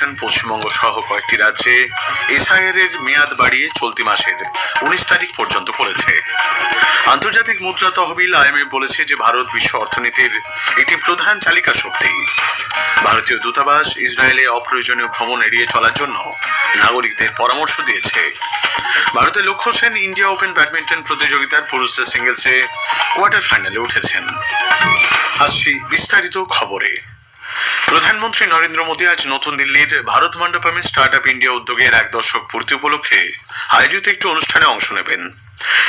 Commission Paschimbanga সহ কয়েকটি রাজ্যে এসআইআর এর মেয়াদ বাড়িয়ে চলতি মাসের 19 তারিখ পর্যন্ত করেছে। আন্তর্জাতিক মুদ্রা তহবিল আইএমএফ বলেছে যে ভারত বিশ্ব অর্থনীতির একটি প্রধান চালিকা শক্তি। ভারতীয় দূতাবাস ইসরায়েলে অপ্রয়োজনীয় ভ্রমণ এড়িয়ে চলার জন্য নাগরিকদের পরামর্শ দিয়েছে। ভারতের লক্ষ্য সেন ইন্ডিয়া ওপেন ব্যাডমিন্টন প্রতিযোগিতার পুরুষদের সিঙ্গেলসে কোয়ার্টার ফাইনালে উঠেছেন। আসছি বিস্তারিত খবরে। প্রধানমন্ত্রী নরেন্দ্র মোদী আজ নতুন দিল্লির ভারত মণ্ডপমে স্টার্ট আপ ইন্ডিয়া উদ্যোগের 1 দশক পূর্তি উপলক্ষে আয়োজিত একটি অনুষ্ঠানে অংশ নেবেন।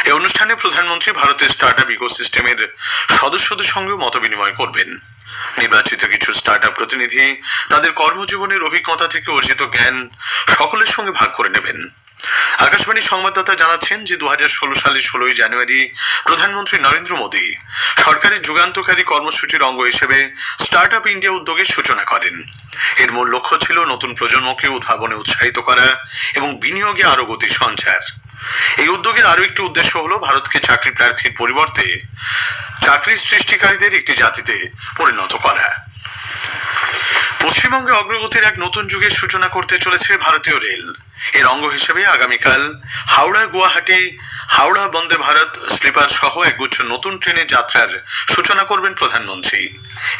এই অনুষ্ঠানে প্রধানমন্ত্রী ভারতের স্টার্ট আপ ইকোসিস্টেমের সদস্যদের সঙ্গে মত বিনিময় করবেন। নির্বাচিত কিছু স্টার্ট আপ প্রতিনিধি তাদের কর্মজীবনের অভিজ্ঞতা থেকে অর্জিত জ্ঞান সকলের সঙ্গে ভাগ করে নেবেন। আকাশবাণী সংবাদদাতা জানাচ্ছেন যে 2016 সালের 16 জানুয়ারি প্রধানমন্ত্রী নরেন্দ্র মোদী সরকারের যুগান্তকারী কর্মসূচির অঙ্গ হিসেবে স্টার্ট আপ ইন্ডিয়া উদ্যোগের সূচনা করেন। এর মূল লক্ষ্য ছিল নতুন প্রজন্মকে উদ্ভাবনে উৎসাহিত করা এবং বিনিয়োগে আরো গতি সঞ্চার। এই উদ্যোগের আরো একটি উদ্দেশ্য হলো ভারতকে চাকরি প্রার্থীর পরিবর্তে চাকরি সৃষ্টিকারীদের একটি জাতিতে পরিণত করা। পশ্চিমবঙ্গে অগ্রগতির এক নতুন যুগের সূচনা করতে চলেছে ভারতীয় রেল। এর অঙ্গ হিসেবে আগামীকাল হাওড়া গুয়াহাটি হাওড়া বন্দে ভারত স্লিপার সহ একগুচ্ছ নতুন ট্রেনের যাত্রার সূচনা করবেন প্রধানমন্ত্রী।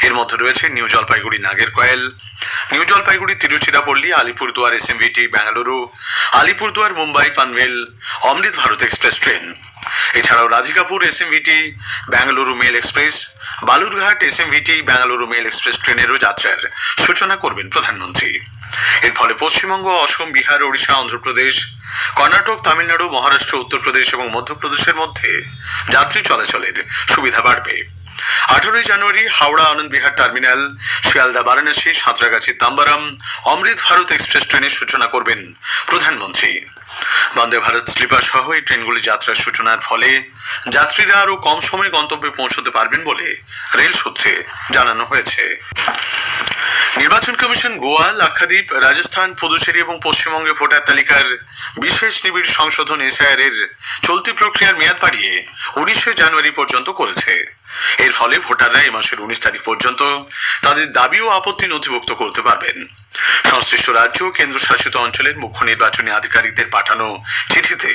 এর মধ্যে রয়েছে new Jalpaiguri Nagercoil, new Jalpaiguri Tiruchirappalli, Alipurduar SMVT Bengaluru, Alipurduar Mumbai Panvel Amrit Bharat express train. এছাড়াও Radhikapur SMVT Bengaluru mail express, Balurghat SMVT Bengaluru mail express ট্রেনেরও যাত্রার সূচনা করবেন প্রধানমন্ত্রী। এর ফলে পশ্চিমবঙ্গ, অসম, বিহার, ওড়িশা, অন্ধ্রপ্রদেশ, কর্ণাটক, তামিলনাড়ু, মহারাষ্ট্র, উত্তরপ্রদেশ এবং মধ্যপ্রদেশের মধ্যে যাত্রী চলাচলের সুবিধা বাড়বে। 18 জানুয়ারি হাওড়া আনন্দ বিহার টার্মিনাল, শিয়ালদা বারাণসী, সাঁতরাগাছি তাম্বারাম অমৃত ভারত এক্সপ্রেস ট্রেনের সূচনা করবেন প্রধানমন্ত্রী। বন্দে ভারত স্লিপার সহ এই ট্রেনগুলি যাত্রার সূচনার ফলে যাত্রীরা আরো কম সময়ে গন্তব্যে পৌঁছতে পারবেন বলে রেল সূত্রে জানানো হয়েছে। নির্বাচন কমিশন গোয়া, লাক্ষাদ্বীপ, রাজস্থান, পুদুচেরি এবং পশ্চিমবঙ্গে ভোটার তালিকার বিশেষ নিবিড় সংশোধন এসআইআর এর চলতি প্রক্রিয়ার মেয়াদ বাড়িয়ে 19 জানুয়ারি পর্যন্ত করেছে। এর ফলে ভোটাররা এই মাসের 19 তারিখ পর্যন্ত তাদের দাবি ও আপত্তি নথিভুক্ত করতে পারবেন। সংশ্লিষ্ট রাজ্য ও কেন্দ্রশাসিত অঞ্চলের মুখ্য নির্বাচনী আধিকারিকদের পাঠানো চিঠিতে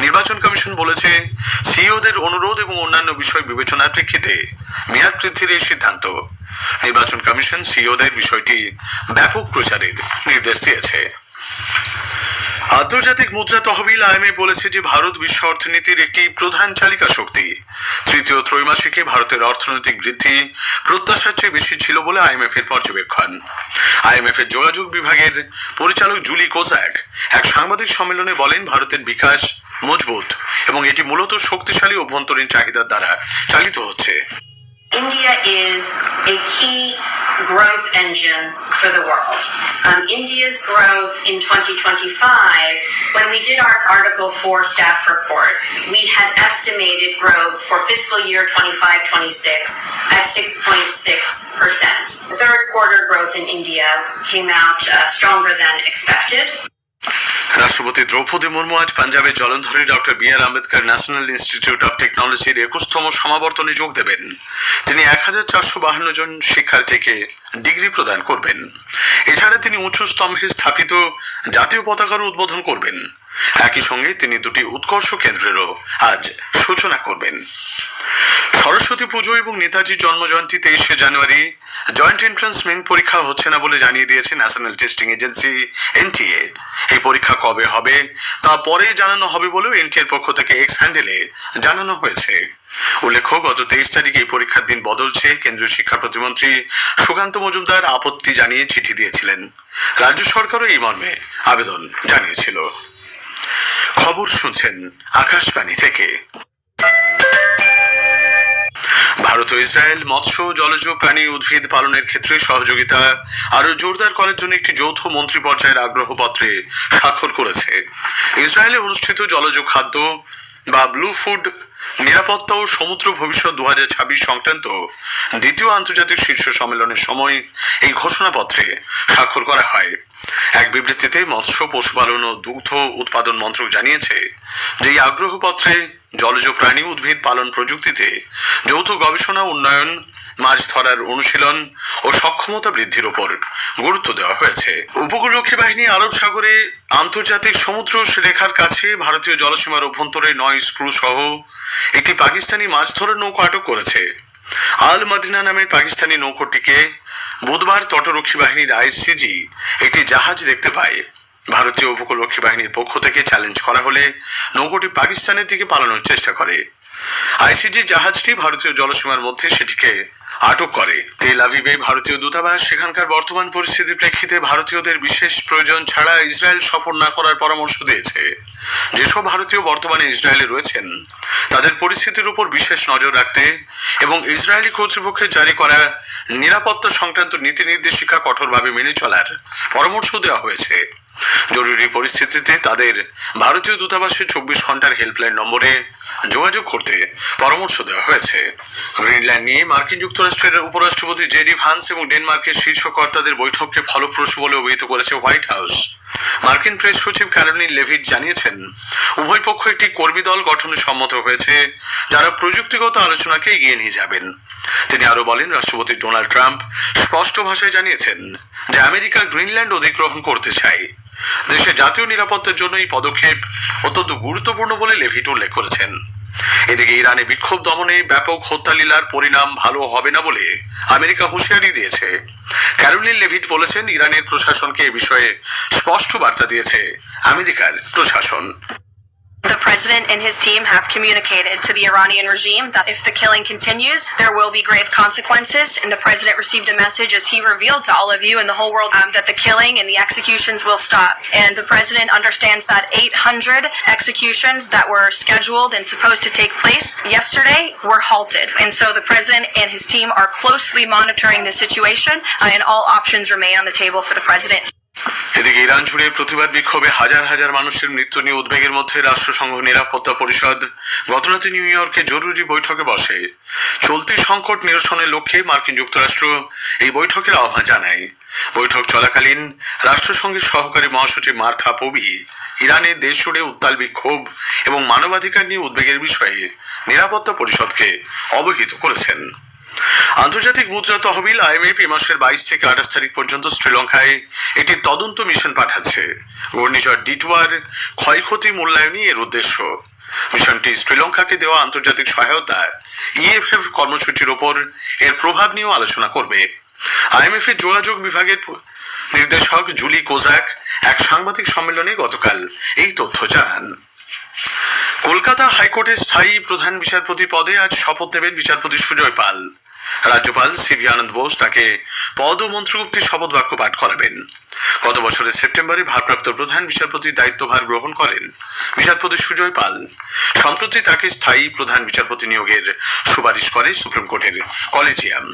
নির্বাচন কমিশন বলেছে, সিইওদের অনুরোধ এবং অন্যান্য বিষয় বিবেচনার প্রেক্ষিতে মেয়াদ বৃদ্ধির এই সিদ্ধান্ত। নির্বাচন কমিশন সিইওদের বিষয়টি ব্যাপক প্রচারের নির্দেশ দিয়েছে। আন্তর্জাতিক মুদ্রা তহবিল আইএমএফ বলেছে যে ভারত বিশ্ব অর্থনীতির একটি প্রধান চালিকা শক্তি। তৃতীয় ত্রৈমাসিকে ভারতের অর্থনৈতিক বৃদ্ধি প্রত্যাশার চেয়ে বেশি ছিল বলে আইএমএফ এর পর্যবেক্ষণ। আইএমএফ এর যোগাযোগ বিভাগের পরিচালক জুলি কোজাক এক সাংবাদিক সম্মেলনে বলেন, ভারতের বিকাশ মজবুত এবং এটি মূলত শক্তিশালী অভ্যন্তরীণ চাহিদার দ্বারা চালিত হচ্ছে। India is a key growth engine for the world. India's growth in 2025, when we did our Article 4 staff report, we had estimated growth for fiscal year 25-26 at 6.6%. Third quarter growth in India came out stronger than expected. রাষ্ট্রপতি দ্রৌপদী মুর্মু আজ পাঞ্জাবের জলন্ধরে doctor B R. Ambedkar national institute of টেকনোলজির 21তম সমাবর্তনে যোগ দেবেন। তিনি 1452 জন শিক্ষার্থীকে ডিগ্রি প্রদান করবেন। এছাড়া তিনি উঁচু স্তম্ভে স্থাপিত জাতীয় পতাকার উদ্বোধন করবেন। একই সঙ্গে তিনি দুটি উৎকর্ষ কেন্দ্রেরও আজ সূচনা করবেন। সরস্বতী পুজো এবং নেতাজির জন্মজয়ন্তী 23 জানুয়ারি জয়েন্ট এন্ট্রান্স মেইন পরীক্ষা হচ্ছে না বলে জানিয়ে দিয়েছে ন্যাশনাল টেস্টিং এজেন্সি এনটিএ। এই পরীক্ষা কবে হবে তা পরে জানানো হবে বলেও এনটিএর পক্ষ থেকে এক্স হ্যান্ডেলে জানানো হয়েছে। উল্লেখ্য, গত 23 তারিখে এই পরীক্ষার দিন বদলছে কেন্দ্রীয় শিক্ষা প্রতিমন্ত্রী সুকান্ত মজুমদার আপত্তি জানিয়ে চিঠি দিয়েছিলেন। রাজ্য সরকারও এই মর্মে আবেদন জানিয়েছিল। খবর শুনছেন আকাশবাণী থেকে। ভারত ও ইসরায়েল মৎস্য, জলজ প্রাণী, উদ্ভিদ পালনের ক্ষেত্রে সহযোগিতা আরো জোরদার করার জন্য একটি যৌথ মন্ত্রী পর্যায়ের আগ্রহপত্রে স্বাক্ষর করেছে। ইসরায়েলে অনুষ্ঠিত জলজ খাদ্য বা ব্লু ফুড নিরাপত্তা ও সমুদ্র ভবিষ্যৎ 2026 সংক্রান্ত দ্বিতীয় আন্তর্জাতিক শীর্ষ সম্মেলনের সময় এই ঘোষণাপত্রে স্বাক্ষর করা হয়। এক বিবৃতিতে মৎস্য, পশুপালন ও দুগ্ধ উৎপাদন মন্ত্রক জানিয়েছে যে এই আগ্রহপত্রে জলজ প্রাণী, উদ্ভিদ পালন প্রযুক্তিতে যৌথ গবেষণা, উন্নয়ন, মাছ ধরার অনুশীলন ও সক্ষমতা বৃদ্ধির উপর গুরুত্ব দেওয়া হয়েছে। উপকূলরক্ষী বাহিনী আরব সাগরে আন্তর্জাতিক সমুদ্র রেখার কাছে ভারতীয় জলসীমার অভ্যন্তরে 9 স্ক্রু সহ একটি পাকিস্তানি মাছ ধরার নৌকো আটক করেছে। আল মাদিনা নামের পাকিস্তানি নৌকোটিকে বুধবার তটরক্ষী বাহিনীর আইসিজি একটি জাহাজ দেখতে পায়। ভারতীয় উপকূলরক্ষী বাহিনীর পক্ষ থেকে চ্যালেঞ্জ করা হলে নৌকোটি পাকিস্তানের দিকে পালানোর চেষ্টা করে। আইসিজি জাহাজটি ভারতীয় জলসীমার মধ্যে সেটিকে আটক করে। তেল আভিভে ভারতীয় দূতাবাস সেখানকার বর্তমান পরিস্থিতির প্রেক্ষিতে ভারতীয়দের বিশেষ প্রয়োজন ছাড়া ইসরায়েল সফর না করার পরামর্শ দিয়েছে। যেসব ভারতীয় বর্তমানে ইসরায়েলে রয়েছেন তাদের পরিস্থিতির উপর বিশেষ নজর রাখতে এবং ইসরায়েলি কর্তৃপক্ষের জারি করা নিরাপত্তা সংক্রান্ত নীতি নির্দেশিকা কঠোরভাবে মেনে চলার পরামর্শ দেওয়া হয়েছে। জরুরি পরিস্থিতিতে তাদের ভারতীয় দূতাবাসের 24 ঘন্টার হেল্পলাইন নম্বরে যোগাযোগ করতে পরামর্শ দেওয়া হয়েছে। গ্রিনল্যান্ড নিয়ে মার্কিন যুক্তরাষ্ট্রের উপরাষ্ট্রপতি জেডি ভান্স এবং ডেনমার্কের শীর্ষ কর্তাদের বৈঠককে ফলপ্রসূ বলে অভিহিত করেছে হোয়াইট হাউস। মার্কিন প্রেস সচিব ক্যারোলিন লেভিট জানিয়েছেন, উভয় পক্ষ একটি কর্মী দল গঠনে সম্মত হয়েছে যারা প্রযুক্তিগত আলোচনাকে এগিয়ে নিয়ে যাবেন। তিনি আরো বলেন, রাষ্ট্রপতি ডোনাল্ড ট্রাম্প স্পষ্ট ভাষায় জানিয়েছেন যে আমেরিকা গ্রিনল্যান্ড অধিগ্রহণ করতে চায়। দেশের জাতীয় নিরাপত্তার জন্য এই পদক্ষেপ অত্যন্ত গুরুত্বপূর্ণ বলে লেভিট উল্লেখ করেছেন। এদিকে ইরানে বিক্ষোভ দমনে ব্যাপক হত্যালীলার পরিণাম ভালো হবে না বলে আমেরিকা হুঁশিয়ারি দিয়েছে। ক্যারোলিন লেভিট বলেছেন, ইরানের প্রশাসনকে এ বিষয়ে স্পষ্ট বার্তা দিয়েছে আমেরিকার প্রশাসন। The president and his team have communicated to the Iranian regime that if the killing continues, there will be grave consequences. And the president received a message, as he revealed to all of you and the whole world, that the killing and the executions will stop. And the president understands that 800 executions that were scheduled and supposed to take place yesterday were halted. And so the president and his team are closely monitoring the situation, and all options remain on the table for the president. এদিকে Iran জুড়ে প্রতিবাদ বিক্ষোভে হাজার হাজার মানুষের মৃত্যু নিয়ে উদ্বেগের মধ্যে রাষ্ট্রসংঘ নিরাপত্তা পরিষদ গতরাতে নিউ ইয়র্কে জরুরি বৈঠকে বসে। চলতি সংকট নিরসনের লক্ষ্যে মার্কিন যুক্তরাষ্ট্র এই বৈঠকের আহ্বান জানায়। বৈঠক চলাকালীন রাষ্ট্রসংঘের সহকারী মহাসচিব মার্থা পোবি ইরানের দেশ জুড়ে উত্তাল বিক্ষোভ এবং মানবাধিকার নিয়ে উদ্বেগের বিষয়ে নিরাপত্তা পরিষদকে অবহিত করেছেন। আন্তর্জাতিক মুদ্রা তহবিল IMF এই মাসের 22 থেকে 28 তারিখ পর্যন্ত শ্রীলঙ্কায় একটি তদন্ত মিশন পাঠাচ্ছে। ঘূর্ণিঝড় ডিটওয়ার ক্ষয়ক্ষতি মূল্যায়নই এর উদ্দেশ্য। মিশনটি শ্রীলঙ্কাকে দেওয়া আন্তর্জাতিক সহায়তা EFF কর্মসূচির ওপর এর প্রভাব নিয়েও আলোচনা করবে। IMF এর যোগাযোগ বিভাগের নির্দেশক জুলি কোজাক এক সাংবাদিক সম্মেলনে গতকাল এই তথ্য জানান। কলকাতা হাইকোর্টের স্থায়ী প্রধান বিচারপতি পদে আজ শপথ নেবেন বিচারপতি সুজয় পাল। রাজ্যপাল সিভি আনন্দ বোস তাকে পদ ও মন্ত্রীগুপ্তির শপথ বাক্য পাঠ করাবেন। গত বছরের সেপ্টেম্বরে ভারপ্রাপ্ত প্রধান বিচারপতির দায়িত্বভার গ্রহণ করেন বিচারপতি সুজয় পাল। সম্প্রতি তাকে স্থায়ী প্রধান বিচারপতি নিয়োগের সুপারিশ করে সুপ্রিম কোর্টের কলেজিয়াম।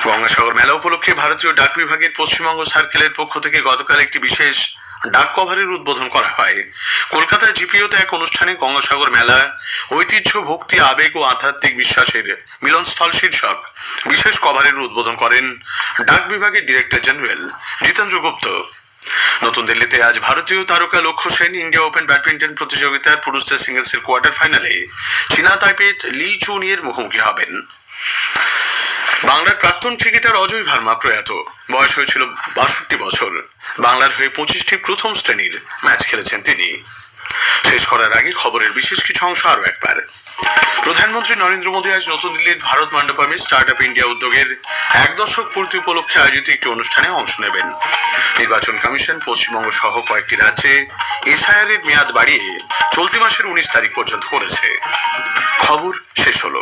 গঙ্গাসাগর মেলা উপলক্ষে ভারতীয় ডাক বিভাগের পশ্চিমবঙ্গ সার্কেলের পক্ষ থেকে গতকাল একটি বিশেষ ডাক কভারের উদ্বোধন করা হয়। কলকাতার জিপিওতে এক অনুষ্ঠানে গঙ্গাসাগর মেলা ঐতিহ্য, ভক্তি, আবেগ ও আধ্যাত্মিক বিশ্বাসের মিলনস্থল শীর্ষক বিশেষ কভারের উদ্বোধন করেন ডাক বিভাগের ডিরেক্টর জেনারেল জিতেন্দ্র গুপ্ত। নতুন দিল্লিতে আজ ভারতীয় তারকা লক্ষ্য সেন ইন্ডিয়া ওপেন ব্যাডমিন্টন প্রতিযোগিতার পুরুষদের সিঙ্গলসের কোয়ার্টার ফাইনালে চীনা তাইপের লি চুনিয়ের মুখোমুখি হবেন। বাংলার প্রাক্তন ক্রিকেটার অজয় ভার্মা প্রয়াত। বয়স হয়েছিল 62 বছর। বাংলার হয়ে 25টি প্রথম শ্রেণীর ম্যাচ খেলেছেন তিনি। শেষ করার আগে খবরের বিশেষ কিছু অংশ আরো একবার। প্রধানমন্ত্রী নরেন্দ্র মোদী আজ নতুন দিল্লির ভারত মণ্ডপমে স্টার্ট আপ ইন্ডিয়া উদ্যোগের 1 দশক পূর্তি উপলক্ষে আয়োজিত একটি অনুষ্ঠানে অংশ নেবেন। নির্বাচন কমিশন পশ্চিমবঙ্গ সহ কয়েকটি রাজ্যে SIR এর মেয়াদ বাড়িয়ে চলতি মাসের 19 তারিখ পর্যন্ত করেছে। খবর শেষ হলো।